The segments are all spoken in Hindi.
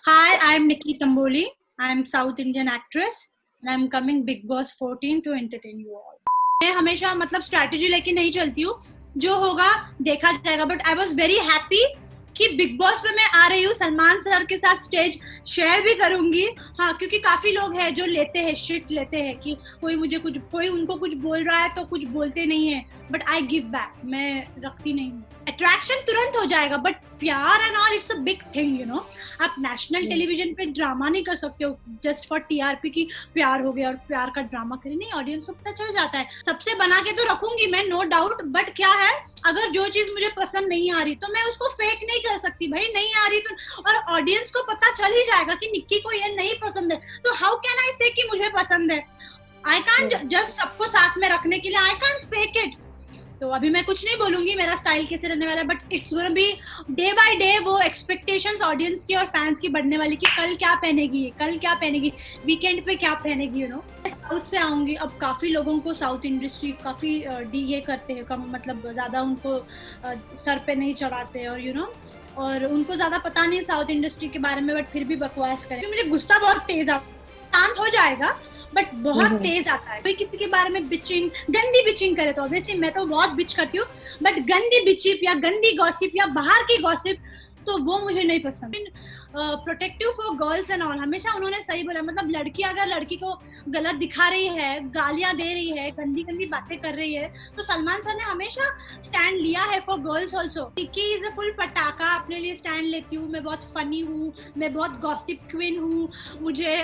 Hi, I'm Nikki Tamboli. I'm South Indian actress and I'm coming Big Boss 14 to entertain you all. मैं हमेशा मतलब स्ट्रैटेजी लेके नहीं चलती हूँ, जो होगा देखा जाएगा. But I was very happy कि बिग बॉस पे मैं आ रही हूँ. सलमान सर के साथ स्टेज शेयर भी करूंगी. हाँ, क्योंकि काफी लोग हैं जो लेते हैं, शिट लेते हैं कि कोई उनको कुछ बोल रहा है तो कुछ बोलते नहीं है. बट आई गिव बैक, मैं रखती नहीं हूँ. अट्रैक्शन तुरंत हो जाएगा, बट प्यार and all it's a big thing, you know. आप नेशनल टेलीविजन पे ड्रामा नहीं कर सकते हो जस्ट फॉर टीआरपी की प्यार हो गया और प्यार का ड्रामा करें. नहीं, ऑडियंस को पता चल जाता है. सबसे बना के तो रखूंगी मैं, नो डाउट. बट क्या है, अगर जो चीज मुझे पसंद नहीं आ रही तो मैं उसको फेक नहीं कर सकती. भाई नहीं आ रही तो, और ऑडियंस को पता चल ही जाएगा कि निक्की को ये नहीं पसंद है, तो हाउ कैन आई से कि मुझे पसंद है. आई कांट जस्ट सबको साथ में रखने के लिए, आई कांट फेक इट. तो अभी मैं कुछ नहीं बोलूंगी मेरा स्टाइल कैसे रहने वाला है, but it's gonna B day by day वो एक्सपेक्टेशंस ऑडियंस की और फैंस की बढ़ने वाली कि कल क्या पहनेगी, वीकेंड पे क्या पहनेगी, यू नो. साउथ से आऊंगी. अब काफी लोगों को साउथ इंडस्ट्री काफी ये करते हैं, कम मतलब ज्यादा उनको सर पे नहीं चढ़ाते, और यू नो, और उनको ज्यादा पता नहीं साउथ इंडस्ट्री के बारे में, बट फिर भी बकवास करें. मुझे गुस्सा बहुत तेज आता, शांत हो जाएगा बट बहुत तेज आता है. कोई किसी के बारे में बिचिंग, गंदी बिचिंग करे तो ऑब्वियसली मैं तो बहुत बिच करती हूँ, बट गंदी बिचिप या गंदी गॉसिप या बाहर की गॉसिप तो वो मुझे नहीं पसंद. Protective for girls and all, हमेशा उन्होंने सही बोला. मतलब लड़की अगर लड़की को गलत दिखा रही है, गालियां दे रही है, गंदी गंदी बातें कर रही है, तो सलमान सर ने हमेशा स्टैंड लिया है for girls also. Nikki is a full पटाखा, अपने लिए स्टैंड लेती हूँ. मैं बहुत फनी हूँ, मैं बहुत गॉसिप क्वीन हूँ. मुझे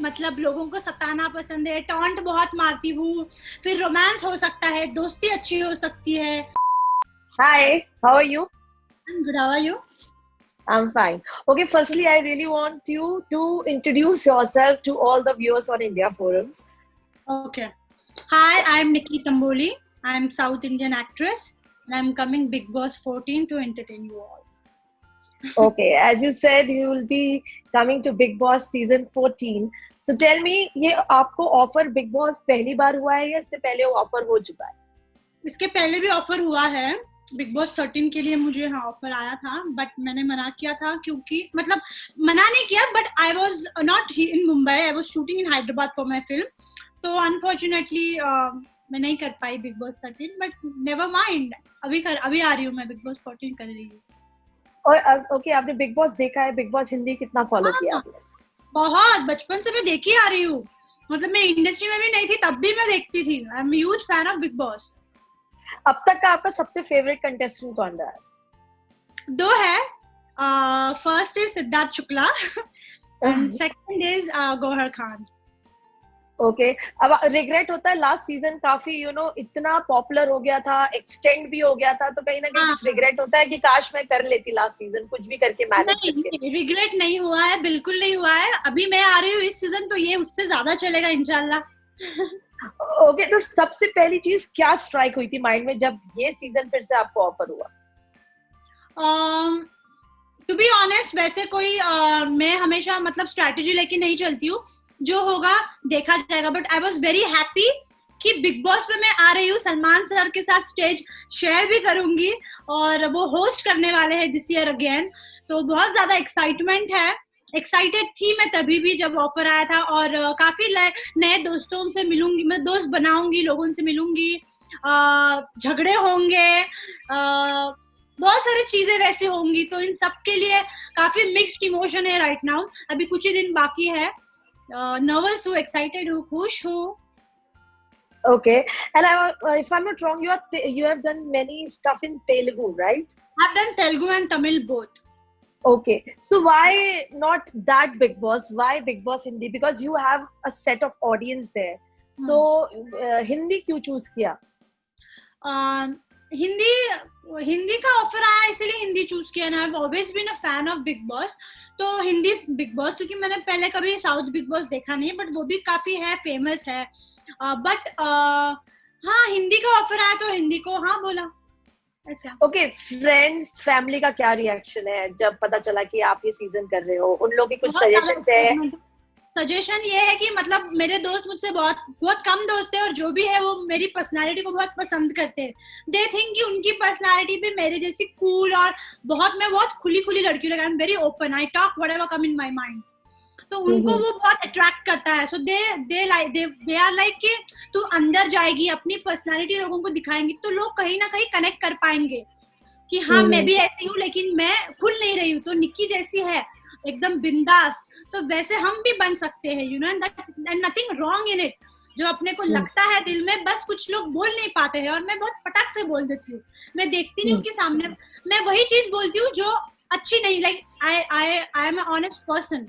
मतलब लोगों को सताना पसंद है, टॉन्ट बहुत मारती हूँ. फिर रोमांस हो सकता है, दोस्ती अच्छी हो सकती है. Hi, how are you? I'm good, how are you? I'm fine. Okay, firstly, I really want you to introduce yourself to all the viewers on India Forums. Okay. Hi, I'm Nikki Tamboli. I'm South Indian actress and I'm coming Big Boss 14 to entertain you all. Okay, as you said, you will be coming to Big Boss season 14. So tell me, ये आपको ऑफर बिग बॉस पहली बार हुआ है या इससे पहले वो ऑफर हो चुका है? इसके पहले भी ऑफर हुआ है. बिग बॉस 13 के लिए मुझे हाँ ऑफर आया था, बट मैंने मना किया था, क्योंकि मतलब मना नहीं किया, but I was not in Mumbai, I was shooting in Hyderabad for my film. तो अनफॉर्चुनेटली मैं नहीं कर पाई Bigg Boss 13, but never mind. अभी आ रही हूँ मैं, बिग बॉस 14 कर रही हूँ. और ओके, आपने बिग बॉस देखा है? बिग बॉस हिंदी कितना फॉलो किया आपने? बहुत बचपन से मैं देखी आ रही हूँ. मतलब मैं इंडस्ट्री में भी नहीं थी तब भी मैं देखती थी. I am huge fan of Bigg boss. अब तक का आपका सबसे फेवरेट कंटेस्टेंट कौन रहा है? दो है. First is Siddharth Shukla and second is Gauhar Khan. Okay, अब रिग्रेट होता है? लास्ट सीजन काफी इतना पॉपुलर हो गया था, एक्सटेंड भी हो गया था, तो कहीं ना कहीं कुछ रिग्रेट होता है कि काश मैं कर लेती लास्ट सीजन, कुछ भी करके मैनेज करके? रिग्रेट नहीं हुआ है, बिल्कुल नहीं हुआ है. अभी मैं आ रही हूँ इस सीजन, तो ये उससे ज्यादा चलेगा इंशाल्लाह. ओके, तो सबसे पहली चीज क्या स्ट्राइक हुई थी माइंड में जब ये सीजन फिर से आपको ऑफर हुआ? टू बी ऑनेस्ट, वैसे कोई मैं हमेशा मतलब स्ट्रैटेजी लेके नहीं चलती हूँ, जो होगा देखा जाएगा. But I was very happy कि बिग बॉस पे मैं आ रही हूँ. सलमान सर के साथ स्टेज शेयर भी करूंगी और वो होस्ट करने वाले हैं दिस ईयर अगेन. तो बहुत ज्यादा एक्साइटमेंट है. एक्साइटेड थी मैं तभी भी जब ऑफर आया था, और काफी नए दोस्तों से मिलूंगी, मैं दोस्त बनाऊंगी, लोगों से मिलूंगी, झगड़े होंगे, बहुत सारी चीजें वैसे होंगी. तो इन सब के लिए काफी मिक्स्ड इमोशन है राइट नाउ. अभी कुछ ही दिन बाकी है. नर्वस हूँ, एक्साइटेड हूँ, खुश हूँ. Okay, and if I'm not wrong, you have done many stuff in Telugu, right? I've done Telugu and Tamil both. Okay, so why not that Big Boss? Why Big Boss Hindi? Because you have a set of audience there. So Hindi क्यों choose किया? हिंदी का ऑफर आया इसलिए हिंदी चूज किया ना. I have always been a fan of Bigg Boss. तो हिंदी बिग बॉस, क्योंकि मैंने पहले कभी साउथ बिग बॉस देखा नहीं, बट वो भी काफी है, फेमस है. बट हाँ, हिंदी का ऑफर आया तो हिंदी को हाँ बोला ऐसा. ओके, फ्रेंड्स फैमिली का क्या रिएक्शन है जब पता चला कि आप ये सीजन कर रहे हो? उन लोगों के कुछ सजेशंस है? सजेशन ये है कि मतलब मेरे दोस्त मुझसे बहुत बहुत कम दोस्त है और जो भी है वो मेरी पर्सनालिटी को बहुत पसंद करते हैं. दे थिंक कि उनकी पर्सनालिटी भी मेरे जैसी कूल और मैं बहुत खुली खुली लड़की हूँ. I am very open, I talk whatever come in my mind. तो उनको वो बहुत अट्रैक्ट करता है. सो दे आर लाइक कि तू अंदर जाएगी, अपनी पर्सनालिटी लोगों को दिखाएंगी तो लोग कहीं ना कहीं कनेक्ट कर पाएंगे कि हाँ मैं भी ऐसी हूँ लेकिन मैं खुल नहीं रही हूँ. तो निक्की जैसी है एकदम बिंदास, तो वैसे हम भी बन सकते हैं, you know, and nothing wrong in it. जो अपने को लगता है दिल में, बस कुछ लोग बोल नहीं पाते हैं और मैं बहुत फटाक से बोल देती हूँ. मैं देखती नहीं हूँ कि सामने, मैं वही चीज बोलती हूँ जो अच्छी नहीं, like I am a honest person.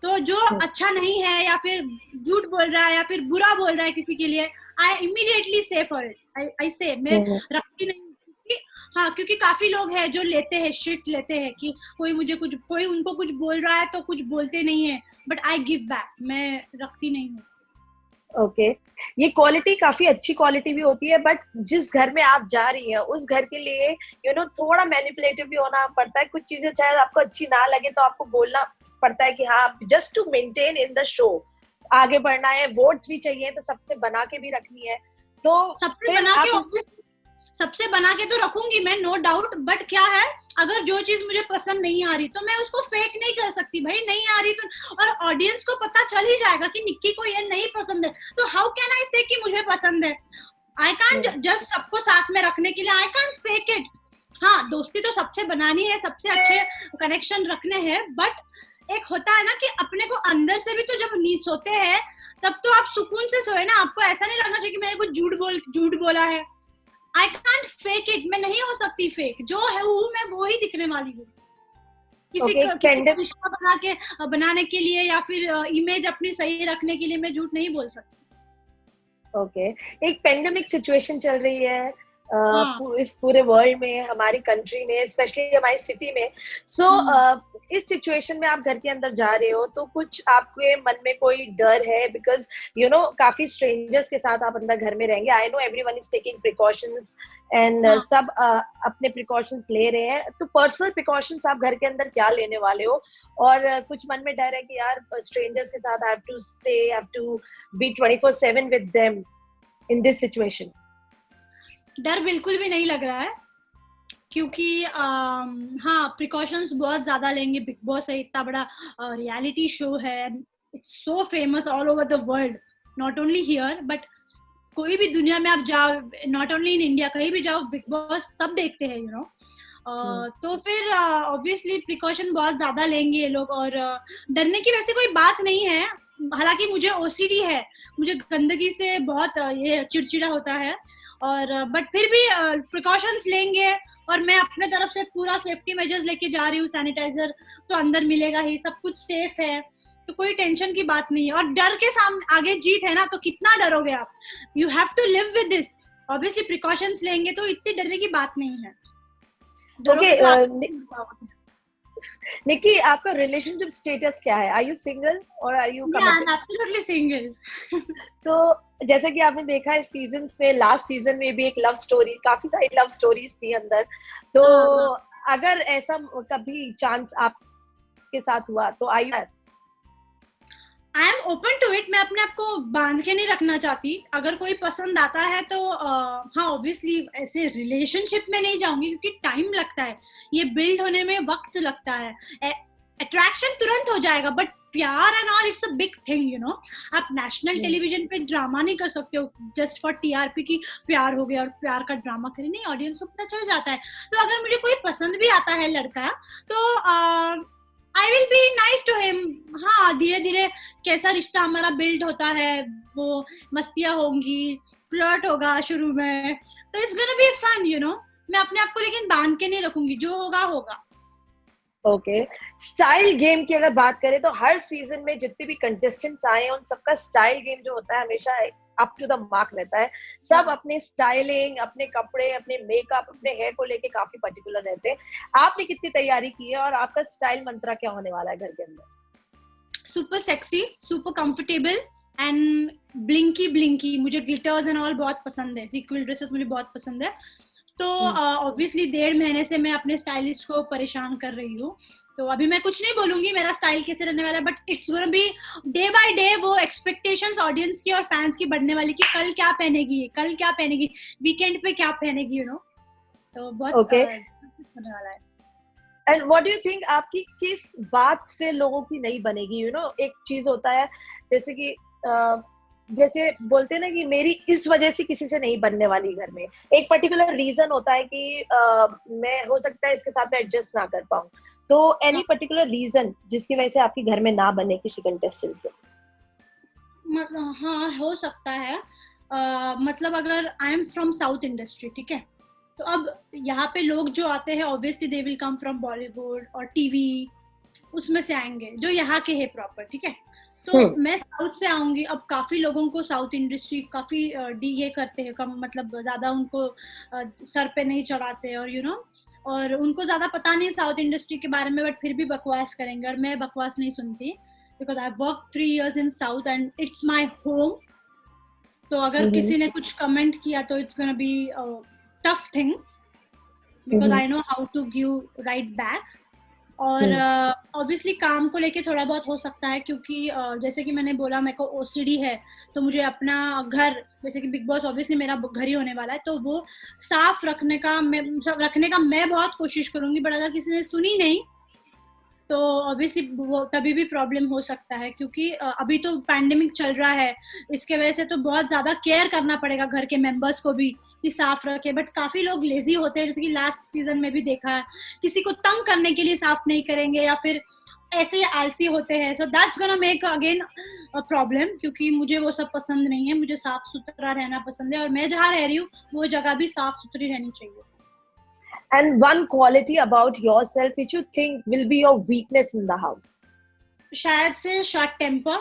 तो जो अच्छा नहीं है या फिर झूठ बोल रहा है या फिर बुरा बोल रहा है किसी के लिए, I immediately say for it. I say मैं रखती नहीं. हाँ, क्योंकि काफी लोग हैं जो लेते हैं, शिट लेते हैं कि कोई उनको कुछ बोल रहा है तो कुछ बोलते नहीं है, बट आई गिव बैक. मैं रखती नहीं हूँ. ओके, ये क्वालिटी काफी अच्छी क्वालिटी भी होती है, बट जिस घर में आप जा रही हैं उस घर के लिए यू नो थोड़ा मैनिपुलेटिव भी होना पड़ता है. कुछ चीजें चाहे आपको अच्छी ना लगे तो आपको बोलना पड़ता है कि हाँ, just to maintain in the show. आगे बढ़ना है, वोट्स भी चाहिए तो सबसे बना के भी रखनी है. तो सबसे बना के तो रखूंगी मैं, नो डाउट. बट क्या है, अगर जो चीज मुझे पसंद नहीं आ रही तो मैं उसको फेक नहीं कर सकती. भाई नहीं आ रही तो, और ऑडियंस को पता चल ही जाएगा कि निक्की को ये नहीं पसंद है, तो हाउ कैन आई से कि मुझे पसंद है. आई कांट जस्ट सबको साथ में रखने के लिए, आई कांट फेक इट. हाँ, दोस्ती तो सबसे बनानी है, सबसे अच्छे कनेक्शन रखने हैं, बट एक होता है ना कि अपने को अंदर से भी, तो जब नींद सोते हैं तब तो आप सुकून से सोए ना. आपको ऐसा नहीं लगना चाहिए कि मैंने कुछ झूठ बोला है. I can't fake it. मैं नहीं हो सकती फेक. जो है वो मैं वो ही दिखने वाली हूँ. किसी को रिश्ता बनाने के लिए या फिर इमेज अपनी सही रखने के लिए मैं झूठ नहीं बोल सकती. ओके, एक पेंडेमिक सिचुएशन चल रही है इस पूरे वर्ल्ड में, हमारी कंट्री में, स्पेशली हमारी सिटी में. सो इस सिचुएशन में आप घर के अंदर जा रहे हो तो कुछ आपके मन में कोई डर है? बिकॉज यू नो काफी स्ट्रेंजर्स के साथ आप अंदर घर में रहेंगे. I know everyone is taking precautions and सब अपने प्रिकॉशंस ले रहे हैं. तो पर्सनल प्रिकॉशंस आप घर के अंदर क्या लेने वाले हो? और कुछ मन में डर है कि यार स्ट्रेंजर्स के साथ I have to stay, I have to be 24/7 with them in this situation? डर बिल्कुल भी नहीं लग रहा है, क्योंकि हाँ, प्रिकॉशंस बहुत ज्यादा लेंगे. बिग बॉस है, इतना बड़ा रियलिटी शो है, it's so famous all over the world, not only here but कोई भी दुनिया में आप जाओ, नॉट ओनली इन इंडिया, कहीं भी जाओ बिग बॉस सब देखते हैं, यू नो. तो फिर ऑब्वियसली प्रिकॉशन बहुत ज्यादा लेंगे ये लोग. और डरने की वैसे कोई बात नहीं है. हालांकि मुझे ओसीडी है, मुझे गंदगी से बहुत ये चिड़चिड़ा होता है, और बट फिर भी प्रिकॉशंस लेंगे. और मैं अपने तरफ से पूरा सेफ्टी मेजर्स लेके जा रही हूँ. सैनिटाइजर तो अंदर मिलेगा ही, सब कुछ सेफ है, तो कोई टेंशन की बात नहीं है. और डर के सामने आगे जीत है ना, तो कितना डरोगे आप? You have to live with this. Obviously precautions लेंगे तो इतनी डरने की बात नहीं है. निक्की, आपका रिलेशनशिप स्टेटस क्या है? आर यू सिंगल और are you committed? I am absolutely single. तो जैसे कि आपने देखा इस सीजन में, लास्ट सीजन में भी एक लव स्टोरी, काफी सारी लव स्टोरीज थी अंदर. तो अगर ऐसा कभी चांस आपके साथ हुआ तो I am open to it. मैं अपने आप को बांध के नहीं रखना चाहती. अगर कोई पसंद आता है तो हाँ, ऑब्वियसली ऐसे रिलेशनशिप में नहीं जाऊंगी, क्योंकि टाइम लगता है, ये बिल्ड होने में वक्त लगता है. अट्रैक्शन तुरंत हो जाएगा, बट प्यार and all it's a big thing, you know. आप नेशनल टेलीविजन पे ड्रामा नहीं कर सकते हो जस्ट फॉर टीआरपी की प्यार हो गया और प्यार का ड्रामा करें. नहीं, ऑडियंस को पता चल जाता है. तो अगर मुझे कोई पसंद भी आता है लड़का, तो I will be nice to him. हाँ, धीरे धीरे कैसा रिश्ता हमारा बिल्ड होता है, वो मस्तियां होंगी, फ्लर्ट होगा शुरू में, तो it's gonna be fun, you know. मैं अपने आप को लेकिन बांध के नहीं रखूंगी, जो होगा होगा. ओके, स्टाइल गेम की अगर बात करें तो हर सीजन में जितने भी कंटेस्टेंट्स आए हैं उन सबका स्टाइल गेम जो होता है हमेशा अप टू द मार्क रहता है. सब अपने स्टाइलिंग, अपने कपड़े, अपने मेकअप, अपने हेयर को लेके काफी पर्टिकुलर रहते हैं. आपने कितनी तैयारी की है और आपका स्टाइल मंत्रा क्या होने वाला है घर के अंदर? Super sexy, super comfortable and blingy. मुझे ग्लिटर्स एंड ऑल बहुत पसंद है, सीक्वल ड्रेसेस मुझे बहुत पसंद है. तो ऑब्वियसली 1.5 महीने से मैं अपने स्टाइलिस्ट को परेशान कर रही हूँ. तो अभी मैं कुछ नहीं बोलूंगी मेरा स्टाइल कैसे रहने वाला है, but it's gonna B day by day वो एक्सपेक्टेशंस ऑडियंस की और फैंस की बढ़ने वाली कि कल क्या पहनेगी, कल क्या पहनेगी, वीकेंड पे क्या पहनेगी, यू नो। तो बहुत होने वाला है। And what do you think, आपकी किस बात से लोगों की नहीं बनेगी? यू नो, एक चीज होता है जैसे कि जैसे बोलते हैं ना कि मेरी इस वजह से किसी से नहीं बनने वाली घर में, एक पर्टिकुलर रीजन होता है कि मैं हो सकता है इसके साथ में एडजस्ट ना कर पाऊं, तो एनी पर्टिकुलर रीजन जिसकी वजह से आपके घर में ना बने किसी कंटेस्टेंट से? हाँ हो सकता है। मतलब अगर I am from south industry, ठीक है, तो अब यहाँ पे लोग जो आते हैं obviously they will come from Bollywood और टीवी, उसमें से आएंगे जो यहाँ के है प्रॉपर, ठीक है। तो मैं साउथ से आऊंगी, अब काफी लोगों को साउथ इंडस्ट्री काफी ये करते हैं, कम मतलब ज्यादा उनको सर पे नहीं चढ़ाते, और यू नो और उनको ज्यादा पता नहीं साउथ इंडस्ट्री के बारे में, बट फिर भी बकवास करेंगे, और मैं बकवास नहीं सुनती because I work 3 years in south and it's my home. तो अगर किसी ने कुछ कमेंट किया तो it's gonna be tough thing because I know how to give right back. और ऑब्वियसली काम को लेके थोड़ा बहुत हो सकता है, क्योंकि जैसे कि मैंने बोला मेरे को ओसीडी है, तो मुझे अपना घर, जैसे कि बिग बॉस ऑब्वियसली मेरा घर ही होने वाला है, तो वो साफ रखने का मैं बहुत कोशिश करूंगी, बट अगर किसी ने सुनी नहीं तो ऑब्वियसली वो तभी भी प्रॉब्लम हो सकता है, क्योंकि अभी तो पैंडेमिक चल रहा है, इसके वजह से तो बहुत ज्यादा केयर करना पड़ेगा घर के मेंबर्स को भी कि साफ रखे, बट काफी लोग लेजी होते हैं, जैसे कि लास्ट सीजन में भी देखा है, किसी को तंग करने के लिए साफ नहीं करेंगे या फिर ऐसे आलसी होते हैं, so that's gonna make again a problem, क्योंकि मुझे वो सब पसंद नहीं है, मुझे साफ सुथरा रहना पसंद है, और मैं जहाँ रह रही हूँ वो जगह भी साफ सुथरी रहनी चाहिए। And one quality about yourself which you think will be your weakness in the house? शायद से short temper.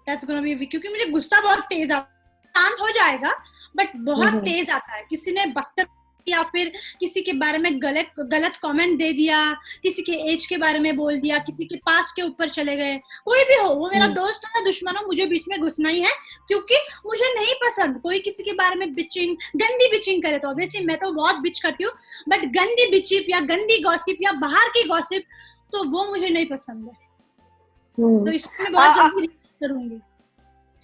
That's gonna be, क्योंकि मुझे गुस्सा बहुत तेज आता है, शांत हो जाएगा बट बहुत तेज आता है। किसी ने बदतमीजी या फिर किसी के बारे में गलत कमेंट दे दिया, किसी के एज के बारे में बोल दिया, किसी के पास्ट के ऊपर चले गए, कोई भी हो, वो मेरा दोस्त हो या दुश्मन हो, मुझे बीच में घुसना ही है, क्योंकि मुझे नहीं पसंद कोई किसी के बारे में बिचिंग, गंदी बिचिंग करे। तो ऑब्वियसली मैं तो बहुत बिच करती हूँ, बट गंदी बिचिप या गंदी गॉसिप या बाहर की गॉसिप तो वो मुझे नहीं पसंद है, तो इसको मैं बहुत जल्दी करूंगी।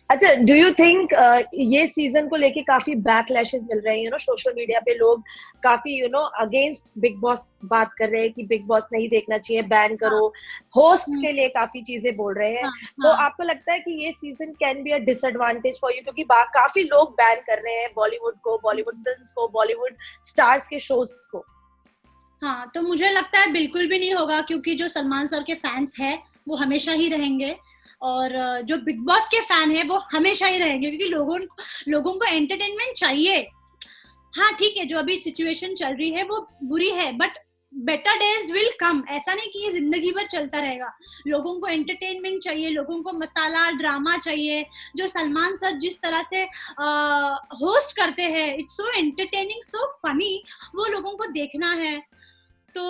अच्छा, डू यू थिंक ये सीजन को लेके काफी बैकलैशेस मिल रहे हैं, यू नो, सोशल मीडिया पे लोग काफी you know against big boss बात कर रहे हैं कि बिग बॉस नहीं देखना चाहिए, बैन करो, होस्ट के लिए काफी चीजें बोल रहे हैं, तो आपको लगता है कि ये season can be a disadvantage for you, क्योंकि काफी लोग बैन कर रहे हैं बॉलीवुड को, बॉलीवुड फिल्म्स को, बॉलीवुड स्टार्स के शोज को? हाँ, तो मुझे लगता है बिल्कुल भी नहीं होगा, क्योंकि जो सलमान सर के फैंस हैं वो हमेशा ही रहेंगे, और जो बिग बॉस के फैन है वो हमेशा ही रहेंगे, क्योंकि लोगों को एंटरटेनमेंट चाहिए। हाँ ठीक है, जो अभी सिचुएशन चल रही है वो बुरी है, but better days will come, ऐसा नहीं कि ये जिंदगी भर चलता रहेगा। लोगों को एंटरटेनमेंट चाहिए, लोगों को मसाला ड्रामा चाहिए, जो सलमान सर जिस तरह से होस्ट करते हैं, it's so entertaining, so funny, वो लोगों को देखना है। तो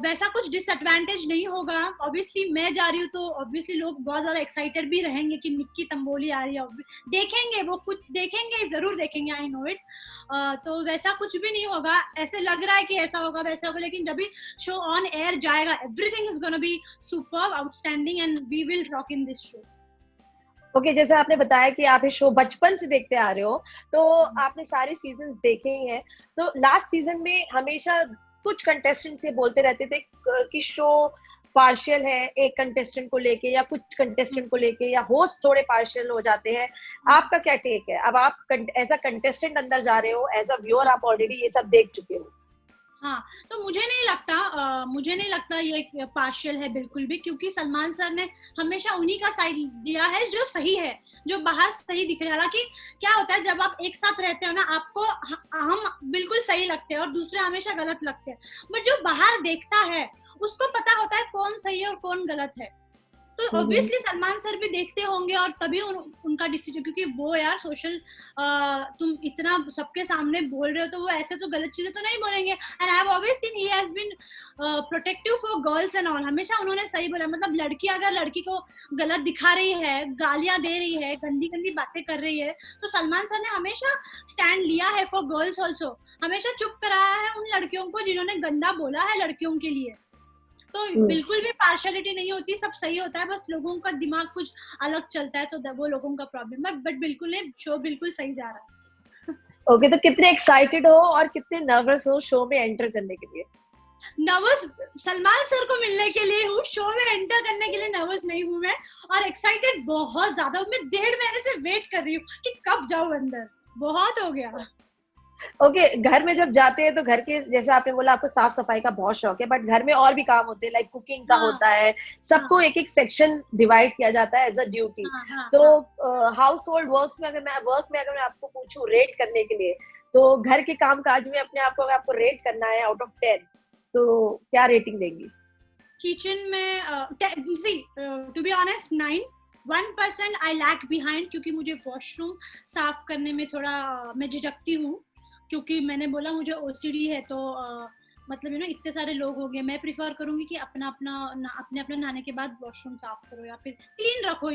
वैसा कुछ डिसएडवांटेज नहीं होगा। ऑब्वियसली मैं जा रही हूँ तो ऑब्वियसली लोग बहुत ज्यादा एक्साइटेड भी रहेंगे कि निक्की तंबोली आ रही है, देखेंगे, वो कुछ देखेंगे, जरूर देखेंगे, आई नो इट। तो वैसा कुछ भी नहीं होगा, ऐसे लग रहा है कि ऐसा होगा वैसा होगा, लेकिन जब भी शो ऑन एयर जाएगा everything is gonna be superb, outstanding, and we will rock in this show. Okay, जैसे आपने बताया कि आप इस शो बचपन से देखते आ रहे हो, तो आपने सारे सीजन्स देखे ही हैं, तो लास्ट सीजन में हमेशा कुछ कंटेस्टेंट ये बोलते रहते थे कि शो पार्शियल है एक कंटेस्टेंट को लेके, या कुछ कंटेस्टेंट को लेके, या होस्ट थोड़े पार्शियल हो जाते हैं। आपका क्या टेक है? अब आप एज अ कंटेस्टेंट अंदर जा रहे हो, एज अ व्यूअर आप ऑलरेडी ये सब देख चुके हो। हाँ, तो मुझे नहीं लगता ये पार्शियल है बिल्कुल भी, क्योंकि सलमान सर ने हमेशा उन्हीं का साइड दिया है जो सही है, जो बाहर सही दिख रहा है। हालांकि क्या होता है, जब आप एक साथ रहते हो ना, आपको हम बिल्कुल सही लगते हैं और दूसरे हमेशा गलत लगते हैं, बट जो बाहर देखता है उसको पता होता है कौन सही है और कौन गलत है। तो ऑब्वियसली सलमान सर भी देखते होंगे, और तभी उनका डिसीजन, क्योंकि वो यार सोशल तुम इतना सबके सामने बोल रहे हो, तो वो ऐसे तो गलत चीजें तो नहीं बोलेंगे। And I have always seen he has been protective for girls and all, हमेशा उन्होंने सही बोला। मतलब लड़की अगर लड़की को गलत दिखा रही है, गालियां दे रही है, गंदी गंदी बातें कर रही है, तो सलमान सर ने हमेशा स्टैंड लिया है फॉर गर्ल्स ऑल्सो, हमेशा चुप कराया है उन लड़कियों को जिन्होंने गंदा बोला है लड़कियों के लिए। तो बिल्कुल भी पार्शियलिटी नहीं होती, सब सही होता है, बस लोगों का दिमाग कुछ अलग चलता है, तो वो लोगों का प्रॉब्लम है, बट बिल्कुल नहीं, शो बिल्कुल सही जा रहा है। ओके, तो कितने एक्साइटेड हो और कितने नर्वस हो शो में एंटर करने के लिए? नर्वस सलमान सर को मिलने के लिए हूँ, शो में एंटर करने के लिए नर्वस नहीं हूँ मैं, और एक्साइटेड बहुत ज्यादा हूँ। मैं 1.5 महीने से वेट कर रही हूँ कि कब जाऊँ अंदर, बहुत हो गया। ओके, घर में जब जाते हैं तो घर के, जैसे आपने बोला आपको साफ सफाई का बहुत शौक है, बट घर में और भी काम होते हैं, लाइक कुकिंग का होता है, सबको एक एक सेक्शन डिवाइड किया जाता है एज अ ड्यूटी। तो हाउस होल्ड वर्क में अगर मैं आपको पूछूं रेट करने के लिए, तो घर के काम काज में अपने आप को अगर आपको रेट करना है आउट ऑफ 10, तो क्या रेटिंग देंगी? किचन में to be honest 9। 1% I lack behind, क्योंकि मुझे वॉशरूम साफ करने में थोड़ा मैं झिझकती हूँ, क्योंकि मैंने बोला मुझे ओसीडी है, तो मतलब इतने सारे लोग हो गए, मैं प्रिफर करूंगी कि अपने अपना नहाने के बाद वॉशरूम साफ करो या फिर क्लीन रखो।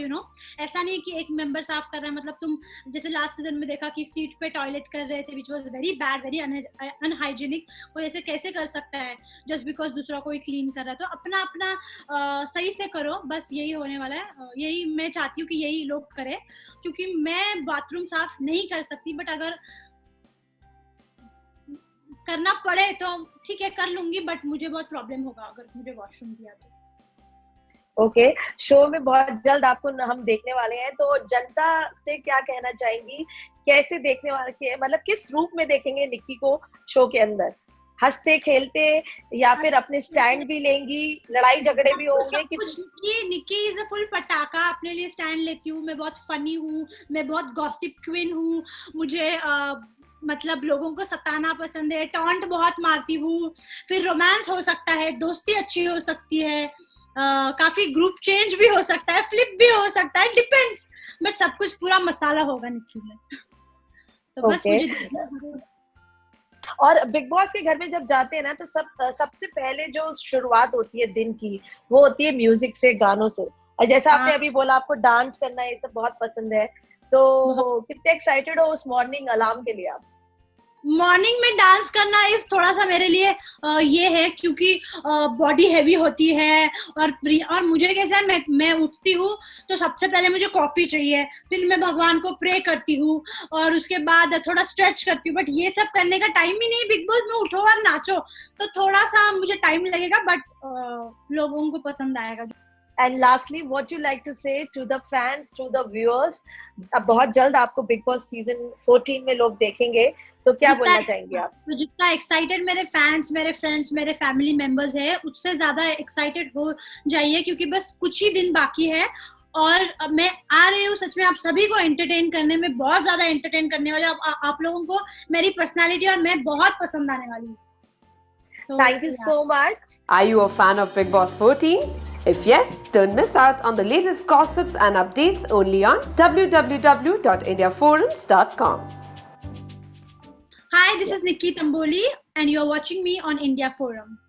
ऐसा नहीं कि एक मेंबर साफ कर रहा है, मतलब तुम जैसे लास्ट सीजन में देखा कि सीट पे टॉयलेट कर रहे थे, which was very bad, very unhygienic. कोई ऐसे कैसे कर सकता है जस्ट बिकॉज दूसरा कोई क्लीन कर रहा है? तो अपना अपना सही से करो, बस यही होने वाला है। यही मैं चाहती हूँ कि यही लोग करें, क्योंकि मैं बाथरूम साफ नहीं कर सकती, बट अगर करना पड़े तो ठीक है कर लूंगी, बट मुझे बहुत प्रॉब्लम होगा अगर मुझे वॉशरूम दिया तो। ओके, शो में बहुत जल्द आपको हम देखने वाले हैं, तो जनता से क्या कहना चाहेंगी, कैसे देखने वाले, मतलब किस रूप में देखेंगे निक्की को शो के अंदर? हंसते खेलते या फिर अपने स्टैंड भी लेंगी, लड़ाई झगड़े भी होंगे कि निक्की इज अ फुल पटाखा, अपने लिए स्टैंड लेती हूँ, मैं बहुत फनी हूँ, मैं बहुत गॉसिप क्वीन हूँ, मुझे मतलब लोगों को सताना पसंद है, टॉन्ट बहुत मारती हूँ, फिर रोमांस हो सकता है, दोस्ती अच्छी हो सकती है, काफी ग्रुप चेंज भी हो सकता है, फ्लिप भी हो सकता है, डिपेंड्स, बट सब कुछ पूरा मसाला होगा निक्की में। तो बस मुझे और बिग बॉस के घर में जब जाते हैं ना, तो सबसे पहले जो शुरुआत होती है दिन की, वो होती है म्यूजिक से, गानों से। और जैसा आपने अभी बोला आपको डांस करना ये सब बहुत पसंद है, तो कितने एक्साइटेड हो उस मॉर्निंग अलार्म के लिए आप? मॉर्निंग में डांस करना इस थोड़ा सा मेरे लिए ये है, क्योंकि बॉडी हैवी होती है, और मुझे कैसा है, मैं उठती हूँ तो सबसे पहले मुझे कॉफी चाहिए, फिर मैं भगवान को प्रे करती हूँ, और उसके बाद थोड़ा स्ट्रेच करती हूँ, बट ये सब करने का टाइम ही नहीं। बिग बॉस में उठो और नाचो, तो थोड़ा सा मुझे टाइम लगेगा, बट लोगों को पसंद आएगा। And lastly, what you like to say to the fans, to the viewers? अब बहुत जल्द आपको बिग बॉस सीजन 14 में लोग देखेंगे, तो क्या बोलना चाहेंगे आप? तो जितना एक्साइटेड मेरे फैंस, मेरे फ्रेंड्स, मेरे फैमिली मेंबर्स है, उससे ज्यादा एक्साइटेड हो जाइए, क्योंकि बस कुछ ही दिन बाकी है, और मैं आ रही हूँ सच में आप सभी को एंटरटेन करने में, बहुत ज्यादा एंटरटेन करने वाले। आप लोगों को मेरी पर्सनालिटी और मैं बहुत पसंद आने वाली हूँ। Thank you so much. Are you a fan of Big Boss 14? If yes, don't miss out on the latest gossips and updates only on www.indiaforums.com. Hi, this is Nikki Tamboli and you're watching me on India Forum.